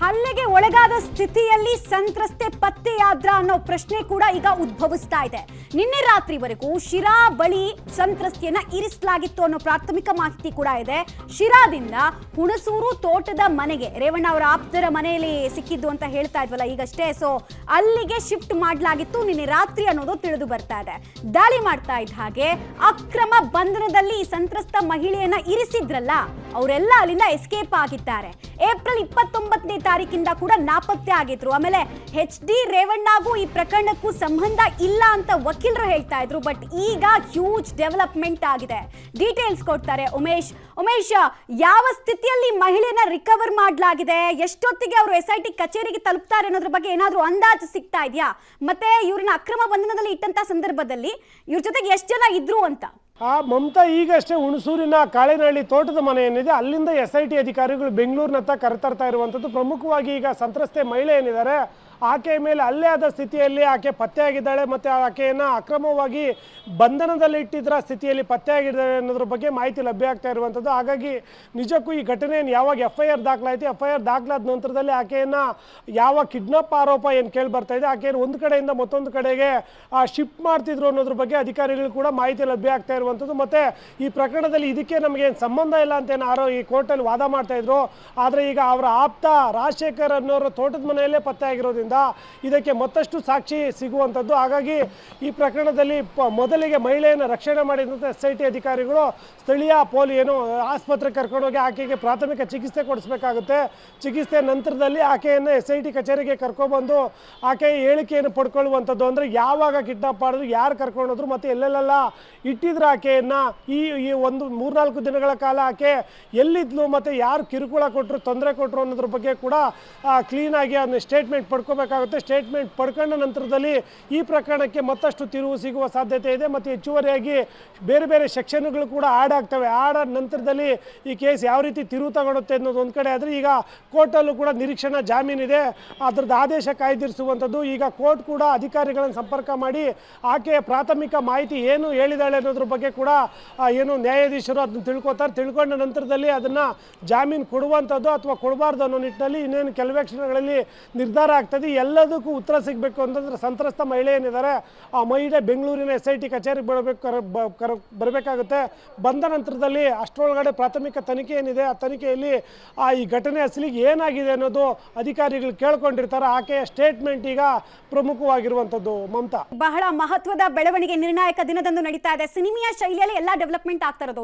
ಹಲ್ಲೆಗೆ ಒಳಗಾದ ಸ್ಥಿತಿಯಲ್ಲಿ ಸಂತ್ರಸ್ತೆ ಪತ್ತೆಯಾದ್ರ ಅನ್ನೋ ಪ್ರಶ್ನೆ ಕೂಡ ಈಗ ಉದ್ಭವಿಸ್ತಾ ಇದೆ. ನಿನ್ನೆ ರಾತ್ರಿವರೆಗೂ ಶಿರಾ ಬಳಿ ಸಂತ್ರಸ್ತೆಯನ್ನ ಇರಿಸಲಾಗಿತ್ತು ಅನ್ನೋ ಪ್ರಾಥಮಿಕ ಮಾಹಿತಿ ಕೂಡ ಇದೆ. ಶಿರಾದಿಂದ ಹುಣಸೂರು ತೋಟದ ಮನೆಗೆ ರೇವಣ್ಣ ಅವರ ಆಪ್ತರ ಮನೆಯಲ್ಲಿ ಸಿಕ್ಕಿದ್ದು ಅಂತ ಹೇಳ್ತಾ ಇದ್ವಲ್ಲ ಈಗಷ್ಟೇ, ಸೊ ಅಲ್ಲಿಗೆ ಶಿಫ್ಟ್ ಮಾಡಲಾಗಿತ್ತು ನಿನ್ನೆ ರಾತ್ರಿ ಅನ್ನೋದು ತಿಳಿದು ಬರ್ತಾ ಇದೆ. ದಾಳಿ ಮಾಡ್ತಾ ಇದ್ದ ಹಾಗೆ ಅಕ್ರಮ ಬಂಧನದಲ್ಲಿ ಈ ಸಂತ್ರಸ್ತ ಮಹಿಳೆಯನ್ನ ಇರಿಸಿದ್ರಲ್ಲ ಅವರೆಲ್ಲ ಅಲ್ಲಿಂದ ಎಸ್ಕೇಪ್ ಆಗಿದ್ದಾರೆ. ಏಪ್ರಿಲ್ 29ನೇ ತಾರೀಕಿಂದ ಕೂಡ ನಾಪತ್ತೆ ಆಗಿದ್ರು. ಆಮೇಲೆ HD ರೇವಣ್ಣಗೂ ಈ ಪ್ರಕರಣಕ್ಕೂ ಸಂಬಂಧ ಇಲ್ಲ ಅಂತ ವಕೀಲರು ಹೇಳ್ತಾ ಇದ್ರು. ಬಟ್ ಈಗ ಹ್ಯೂಜ್ ಡೆವಲಪ್ಮೆಂಟ್ ಆಗಿದೆ. ಡೀಟೇಲ್ಸ್ ಕೊಡ್ತಾರೆ ಉಮೇಶ್. ಯಾವ ಸ್ಥಿತಿಯಲ್ಲಿ ಮಹಿಳೆಯನ್ನ ರಿಕವರ್ ಮಾಡಲಾಗಿದೆ, ಎಷ್ಟೊತ್ತಿಗೆ ಅವರು SIT ಕಚೇರಿಗೆ ತಲುಪ್ತಾರೆ ಅನ್ನೋದ್ರ ಬಗ್ಗೆ ಏನಾದ್ರೂ ಅಂದಾಜು ಸಿಗ್ತಾ ಇದೆಯಾ? ಮತ್ತೆ ಇವ್ರನ್ನ ಅಕ್ರಮ ಬಂಧನದಲ್ಲಿ ಇಟ್ಟಂತ ಸಂದರ್ಭದಲ್ಲಿ ಇವ್ರ ಜೊತೆಗೆ ಎಷ್ಟು ಜನ ಇದ್ರು ಅಂತ? ಮಮತಾ ಈಗಷ್ಟೇ ಹುಣಸೂರಿನ ಕಾಳೆನಹಳ್ಳಿ ತೋಟದ ಮನೆ ಏನಿದೆ ಅಲ್ಲಿಂದ SIT ಅಧಿಕಾರಿಗಳು ಬೆಂಗಳೂರಿನತ್ತ ಕರೆತರ್ತಾ ಇರುವಂಥದ್ದು. ಪ್ರಮುಖವಾಗಿ ಈಗ ಸಂತ್ರಸ್ತೆ ಮಹಿಳೆ ಏನಿದ್ದಾರೆ ಆಕೆಯ ಮೇಲೆ ಹಲ್ಲೆ ಆದ ಸ್ಥಿತಿಯಲ್ಲಿ ಆಕೆ ಪತ್ತೆಯಾಗಿದ್ದಾಳೆ ಮತ್ತು ಆಕೆಯನ್ನು ಅಕ್ರಮವಾಗಿ ಬಂಧನದಲ್ಲಿ ಇಟ್ಟಿದ್ದರ ಸ್ಥಿತಿಯಲ್ಲಿ ಪತ್ತೆಯಾಗಿದ್ದಾಳೆ ಅನ್ನೋದ್ರ ಬಗ್ಗೆ ಮಾಹಿತಿ ಲಭ್ಯ ಆಗ್ತಾ ಇರುವಂಥದ್ದು. ಹಾಗಾಗಿ ನಿಜಕ್ಕೂ ಈ ಘಟನೆಯನ್ನು ಯಾವಾಗ FIR ದಾಖಲಾಯಿತು, FIR ದಾಖಲಾದ ನಂತರದಲ್ಲಿ ಆಕೆಯನ್ನು ಯಾವ ಕಿಡ್ನಾಪ್ ಆರೋಪ ಏನು ಕೇಳಿ ಬರ್ತಾ ಇದೆ, ಆಕೆಯನ್ನು ಒಂದು ಕಡೆಯಿಂದ ಮತ್ತೊಂದು ಕಡೆಗೆ ಶಿಫ್ಟ್ ಮಾಡ್ತಿದ್ರು ಅನ್ನೋದ್ರ ಬಗ್ಗೆ ಅಧಿಕಾರಿಗಳು ಕೂಡ ಮಾಹಿತಿ ಲಭ್ಯ ಆಗ್ತಾ ಇರುವಂಥದ್ದು. ಮತ್ತು ಈ ಪ್ರಕರಣದಲ್ಲಿ ಇದಕ್ಕೆ ನಮಗೆ ಸಂಬಂಧ ಇಲ್ಲ ಅಂತ ಏನಾರೋ ಈ ಕೋರ್ಟಲ್ಲಿ ವಾದ ಮಾಡ್ತಾ ಇದ್ರು. ಆದರೆ ಈಗ ಅವರ ಆಪ್ತ ರಾಜಶೇಖರ್ ಅನ್ನೋರ ತೋಟದ ಮನೆಯಲ್ಲೇ ಪತ್ತೆಯಾಗಿರೋದ್ರಿಂದ ಇದಕ್ಕೆ ಮತ್ತಷ್ಟು ಸಾಕ್ಷಿ ಸಿಗುವಂಥದ್ದು. ಹಾಗಾಗಿ ಈ ಪ್ರಕರಣದಲ್ಲಿ ಮೊದಲಿಗೆ ಮಹಿಳೆಯನ್ನು ರಕ್ಷಣೆ ಮಾಡಿದಂಥ SIT ಅಧಿಕಾರಿಗಳು ಸ್ಥಳೀಯ ಆಸ್ಪತ್ರೆಗೆ ಕರ್ಕೊಂಡೋಗಿ ಆಕೆಗೆ ಪ್ರಾಥಮಿಕ ಚಿಕಿತ್ಸೆ ಕೊಡಿಸ್ಬೇಕಾಗುತ್ತೆ. ಚಿಕಿತ್ಸೆ ನಂತರದಲ್ಲಿ ಆಕೆಯನ್ನು SIT ಕಚೇರಿಗೆ ಕರ್ಕೊಬಂದು ಆಕೆಯ ಹೇಳಿಕೆಯನ್ನು ಪಡ್ಕೊಳ್ಳುವಂಥದ್ದು. ಅಂದರೆ ಯಾವಾಗ ಕಿಡ್ನಾಪ್ ಮಾಡಿದ್ರು, ಯಾರು ಕರ್ಕೊಂಡೋದ್ರು ಮತ್ತು ಎಲ್ಲೆಲ್ಲೆಲ್ಲ ಇಟ್ಟಿದ್ರು ಆಕೆಯನ್ನು, ಈ ಒಂದು 3-4 ದಿನಗಳ ಕಾಲ ಆಕೆ ಎಲ್ಲಿದ್ಲು ಮತ್ತು ಯಾರು ಕಿರುಕುಳ ಕೊಟ್ಟರು, ತೊಂದರೆ ಕೊಟ್ಟರು ಅನ್ನೋದ್ರ ಬಗ್ಗೆ ಕೂಡ ಕ್ಲೀನಾಗಿ ಅದನ್ನ ಸ್ಟೇಟ್ಮೆಂಟ್ ಪಡ್ಕೋಬೇಕಾಗುತ್ತೆ. ಸ್ಟೇಟ್ಮೆಂಟ್ ಪಡ್ಕೊಂಡ ನಂತರದಲ್ಲಿ ಈ ಪ್ರಕರಣಕ್ಕೆ ಮತ್ತಷ್ಟು ತಿರುವು ಸಿಗುವ ಸಾಧ್ಯತೆ ಇದೆ ಮತ್ತು ಹೆಚ್ಚುವರಿಯಾಗಿ ಬೇರೆ ಬೇರೆ ಸೆಕ್ಷನ್ಗಳು ಕೂಡ ಆ್ಯಡ್ ಆಗ್ತವೆ. ಆದ ನಂತರದಲ್ಲಿ ಈ ಕೇಸ್ ಯಾವ ರೀತಿ ತಿರುವು ತಗೊಳುತ್ತೆ ಅನ್ನೋದು ಒಂದು ಕಡೆ ಆದರೆ, ಈಗ ಕೋರ್ಟಲ್ಲೂ ಕೂಡ ನಿರೀಕ್ಷಣಾ ಜಾಮೀನಿದೆ, ಅದರದ್ದು ಆದೇಶ ಕಾಯ್ದಿರಿಸುವಂಥದ್ದು. ಈಗ ಕೋರ್ಟ್ ಕೂಡ ಅಧಿಕಾರಿಗಳನ್ನು ಸಂಪರ್ಕ ಮಾಡಿ ಆಕೆಯ ಪ್ರಾಥಮಿಕ ಮಾಹಿತಿ ಏನು ಹೇಳಿದಾಳೆ ಅನ್ನೋದ್ರ ಬಗ್ಗೆ ಕೂಡ ನ್ಯಾಯಾಧೀಶರು ಅದನ್ನು ತಿಳ್ಕೊಂಡ ನಂತರದಲ್ಲಿ ಅದನ್ನು ಜಾಮೀನು ಕೊಡುವಂಥದ್ದು ಅಥವಾ ಕೊಡಬಾರ್ದು ಅನ್ನೋ ನಿಟ್ಟಿನಲ್ಲಿ ಇನ್ನೇನು ಕೆಲವೇ ಕ್ಷಣಗಳಲ್ಲಿ ನಿರ್ಧಾರ ಆಗ್ತದೆ. ಎಲ್ಲದಕ್ಕೂ ಉತ್ತರ ಸಿಗಬೇಕು ಅಂತಂದ್ರೆ ಸಂತ್ರಸ್ತ ಮಹಿಳೆ ಏನಿದ್ದಾರೆ ಆ ಮಹಿಳೆ ಬೆಂಗಳೂರಿನ SIT ಕಚೇರಿಗೆ ಬರಬೇಕಾಗುತ್ತೆ. ಬಂದ ನಂತರದಲ್ಲಿ ಅಷ್ಟರೊಳಗಡೆ ಪ್ರಾಥಮಿಕ ತನಿಖೆ ಏನಿದೆ ಆ ತನಿಖೆಯಲ್ಲಿ ಈ ಘಟನೆ ಅಸಲಿಗೆ ಏನಾಗಿದೆ ಅನ್ನೋದು ಅಧಿಕಾರಿಗಳು ಕೇಳ್ಕೊಂಡಿರ್ತಾರೆ. ಆಕೆಯ ಸ್ಟೇಟ್ಮೆಂಟ್ ಈಗ ಪ್ರಮುಖವಾಗಿರುವಂಥದ್ದು. ಮಮತಾ, ಬಹಳ ಮಹತ್ವದ ಬೆಳವಣಿಗೆ ನಿರ್ಣಾಯಕ ದಿನದಂದು ನಡೀತಾ ಇದೆ. ಸಿನಿಮಾ ಶೈಲಿಯಲ್ಲಿ ಎಲ್ಲ ಡೆವಲಪ್ಮೆಂಟ್ ಆಗ್ತಾ ಇರೋದು.